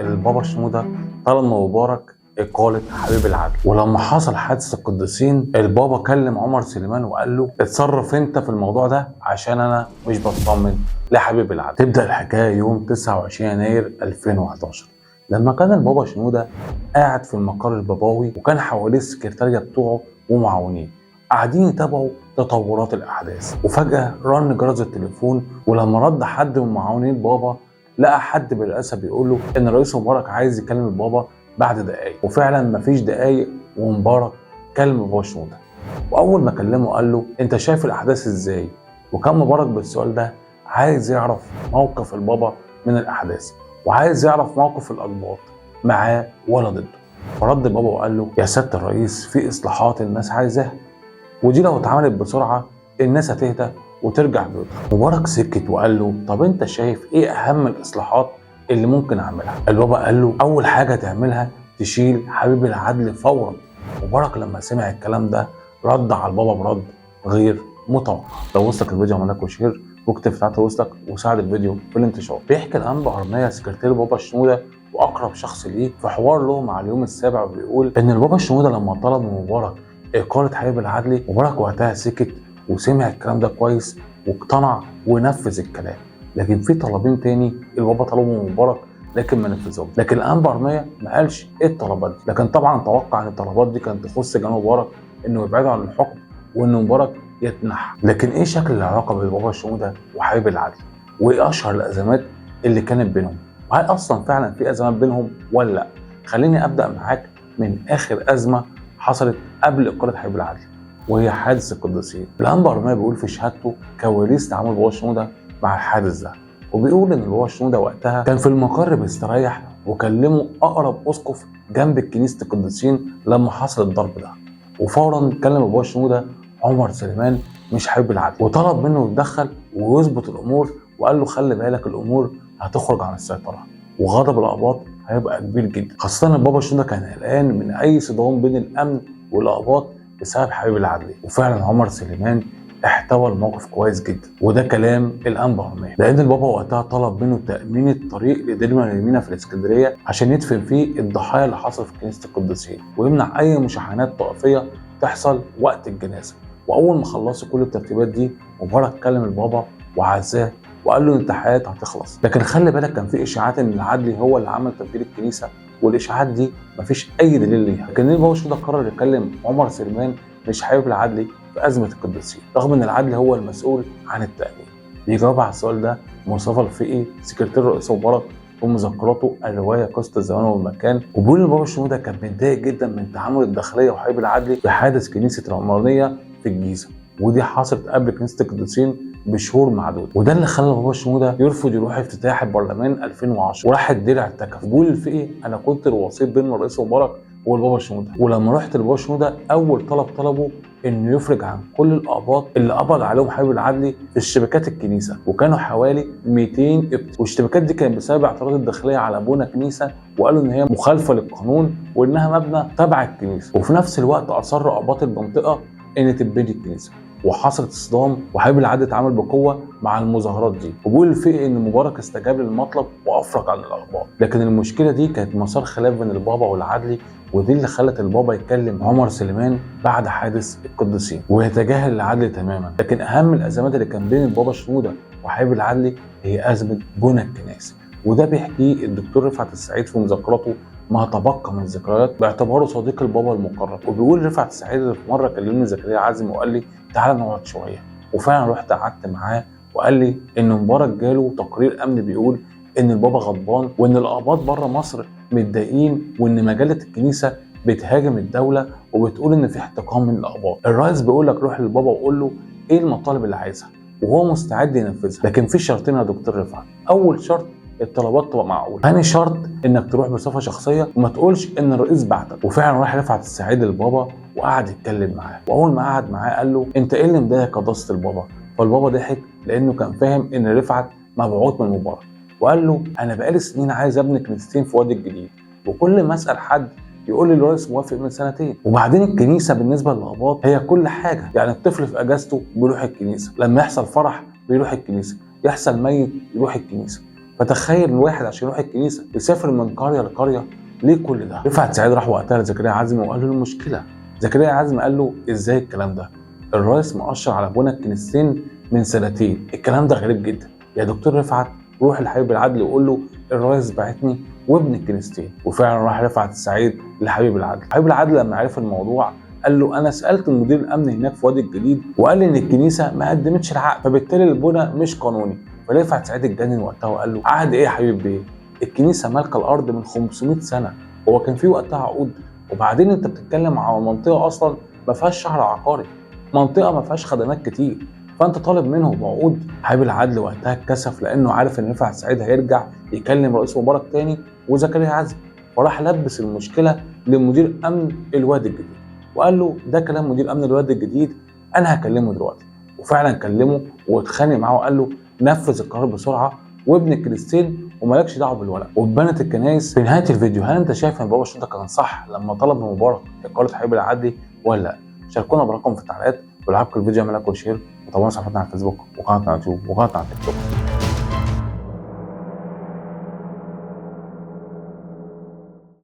البابا شنودة طلب من مبارك إقالة حبيب العدل. ولما حصل حادثة القديسين البابا كلم عمر سليمان وقال له اتصرف انت في الموضوع ده عشان انا مش بطمن لحبيب العدل. تبدأ الحكاية يوم 29 يناير 2011 لما كان البابا شنودة قاعد في المقر البابوي وكان حواليه السكرتارية بتوعه ومعاونين قاعدين يتابعوا تطورات الأحداث. وفجأة رن جرس التليفون، ولما رد حد من معاونين البابا لقى حد بالرئاسة بيقول له إن الرئيس مبارك عايز يكلم البابا بعد دقايق. وفعلا مفيش دقايق ومبارك كلم البابا شنودة، وأول ما كلمه قال له أنت شايف الأحداث إزاي؟ وكان مبارك بالسؤال ده عايز يعرف موقف البابا من الأحداث وعايز يعرف موقف الأقباط معاه ولا ضده. فرد البابا وقال له يا سيادة الرئيس في إصلاحات الناس عايزاها، ودي لو اتعملت بسرعة الناس هتهدى وترجع بيوتها. مبارك سكت وقال له طب انت شايف ايه اهم الاصلاحات اللي ممكن اعملها؟ البابا قال له اول حاجة تعملها تشيل حبيب العدل فورا. مبارك لما سمع الكلام ده رد على البابا برد غير متوقع. لو وصلك الفيديو اعمل لك وشير واكتب في تحت وصلك وساعد الفيديو في الانتشار. بيحكي الانبا ارميا سكرتير البابا شنودة واقرب شخص ليه في حوار لهم على اليوم السابع، وبيقول ان البابا شنودة لما طلب من مبارك إقالة حبيب العدلي مبارك وقتها سكت وسمع الكلام ده كويس واقتنع ونفذ الكلام. لكن في طلبين تاني البابا طلبوا من مبارك لكن ما نفذهم. لكن الانبا ارميا ما قالش ايه الطلبات دي، لكن طبعا توقع ان الطلبات دي كانت تخص جناب مبارك انه يبعدوا عن الحكم وان مبارك يتنحى. لكن ايه شكل العلاقه بين البابا شنودة وحبيب العدلي؟ وايه اشهر الازمات اللي كانت بينهم؟ وهل اصلا فعلا في ازمات بينهم ولا لا؟ خليني ابدا معاك من اخر ازمه حصلت قبل إقالة حبيب العدلي وهي حادث القديسين. الانبا ارميا بيقول في شهادته كواليس تعامل البابا شنودة مع الحادث ده، وبيقول ان البابا شنودة وقتها كان في المقر بيستريح وكلمه اقرب اسقف جنب كنيسه القديسين لما حصل الضرب ده، وفورا كلم البابا شنودة عمر سليمان مش حبيب العدل وطلب منه يتدخل ويظبط الامور، وقال له خلي بالك الامور هتخرج عن السيطره وغضب الاقباط هيبقى كبير جدا، خاصة البابا شنودة كان قلقان من أي صدام بين الأمن والأقباط بسبب حبيب العدلي. وفعلا عمر سليمان احتوى الموقف كويس جدا، وده كلام الأنبا ارميا، لأن البابا وقتها طلب منه تأمين الطريق لديرما اليمينة في الإسكندرية عشان يدفن فيه الضحايا اللي حصل في كنيسة القديسين ويمنع أي مشاحنات طائفية تحصل وقت الجنازة. وأول ما خلصوا كل الترتيبات دي مبارك كلم البابا وعزاه وقال له الامتحانات هتخلص، لكن خلي بالك كان في اشاعات ان العدلي هو اللي عمل تفجير الكنيسه، والاشاعات دي مفيش اي دليل ليها. لكن البابا شنودة قرر يكلم عمر سليمان مش حبيب العدلي في ازمه القديسين رغم ان العدلي هو المسؤول عن التامين. بيجاوب على السؤال ده مصطفى الفقي سكرتير الرئيس مبارك في مذكراته الروايه قصه الزمان والمكان، وبيقول ان البابا شنودة كان متضايق جدا من تعامل الداخليه وحبيب العدلي في حادث كنيسه العمرانيه في الجيزه، ودي حصلت قبل كنيسه القديسين بشهور معدود، وده اللي خلى البابا شنودة يرفض يروح افتتاح البرلمان 2010 وراح الدير اعتكف. بيقول الفقي انا كنت الوسيط بين الرئيس مبارك والبابا شنودة، ولما رحت للبابا شنودة اول طلبه انه يفرج عن كل الاقباط اللي قبض عليهم حبيب العدلي في اشتباكات الكنيسه، وكانوا حوالي 200 قبط، والاشتباكات دي كانت بسبب اعتراض الداخليه على بنى كنيسه وقالوا ان هي مخالفه للقانون وانها مبنى تبع الكنيسه، وفي نفس الوقت اصر اقباط المنطقه ان تتبني الكنيسه، وحصلت صدام وحبيب العدلي اتعامل بقوه مع المظاهرات دي. وبيقول الفقي ان مبارك استجاب للمطلب وافرج عن الاقباط، لكن المشكله دي كانت مسار خلاف بين البابا والعدلي، ودي اللي خلت البابا يتكلم عمر سليمان بعد حادث القديسين ويتجاهل العدلي تماما. لكن اهم الازمات اللي كان بين البابا شنودة وحبيب العدلي هي ازمه بنى الكنائس، وده بيحكيه الدكتور رفعت السعيد في مذكراته ما تبقى من ذكريات باعتباره صديق البابا المقرب. وبيقول رفعت السعيد في مره كلمني زكريا عازم وقال لي تعالى نقعد شويه، وفعلا رحت قعدت معاه وقال لي ان مبارك جاله تقرير امن بيقول ان البابا غضبان وان الاقباط بره مصر متضايقين وان مجله الكنيسه بتهاجم الدوله وبتقول ان في احتقان من الاقباط. الرئيس بيقول لك روح للبابا وقول له ايه المطالب اللي عايزها وهو مستعد ينفذها، لكن في شرطين يا دكتور رفعت. اول شرط الطلبات تبقى معقوله، ثاني شرط انك تروح بصفه شخصيه وما تقولش ان الرئيس بعتك. وفعلا راح رفعت السعيد للبابا وقعد يتكلم معاه، واول ما قعد معاه قال له انت ايه اللي مضايقك قداسه البابا؟ فالبابا ضحك لانه كان فاهم ان رفعت مبعوث من مبارك، وقال له انا بقالي سنين عايز ابني كنيستين في وادي الجديد، وكل ما اسال حد يقول لي الرئيس موافق من سنتين، وبعدين الكنيسه بالنسبه للاقباط هي كل حاجه، يعني الطفل في اجازته بيروح الكنيسه، لما يحصل فرح بيروح الكنيسه، يحصل ميت يروح الكنيسه، فتخيل واحد عشان يروح الكنيسه يسافر من قريه لقريه، ليه كل ده؟ رفعت سعيد راح وقتها لزكريا عزمي وقال له المشكله. زكريا عزمي قال له ازاي الكلام ده؟ الرئيس مؤشر على بناء الكنيستين من سنتين، الكلام ده غريب جدا. يا دكتور رفعت روح لحبيب العدل وقول له الرئيس بعتني وابن الكنيستين. وفعلا راح رفعت السعيد لحبيب العدل. حبيب العدل لما عرف الموضوع قال له انا سالت مدير الامن هناك في وادي الجديد وقال لي ان الكنيسه ما قدمتش العقد، فبالتالي البناء مش قانوني. فرفعت سعيد اتجنن وقتها وقال له عقد ايه يا حبيب بيه؟ الكنيسه مالكه الارض من 500 سنه، هو كان في وقتها عقود؟ وبعدين انت بتتكلم على منطقه اصلا ما فيهاش شهر عقاري، منطقه ما فيهاش خدمات كتير، فانت طالب منه بعقود؟ حبيب العدل وقتها اتكسف لانه عارف ان رفعت سعيد هيرجع يكلم رئيس مبارك تاني وزكريا عزمي، وراح لبس المشكله لمدير امن الوادي الجديد وقال له ده كلام مدير امن الوادي الجديد، انا هكلمه دلوقتي. وفعلا كلمه واتخانق معاه وقال له نفذ القرار بسرعه وابن الكنيستين ومالكش دعوه بالورق. واتبنت الكنايس. في نهايه الفيديو هل انت شايف ان بابا شنودة كان صح لما طلب من مبارك اقاله حبيب العدلي ولا لا؟ شاركونا برقم في التعليقات، ولو عجبكم الفيديو اعمل لايك وشير، وطبعا صفحتنا على الفيسبوك وقناتنا على اليوتيوب وقناتنا على التيك توك.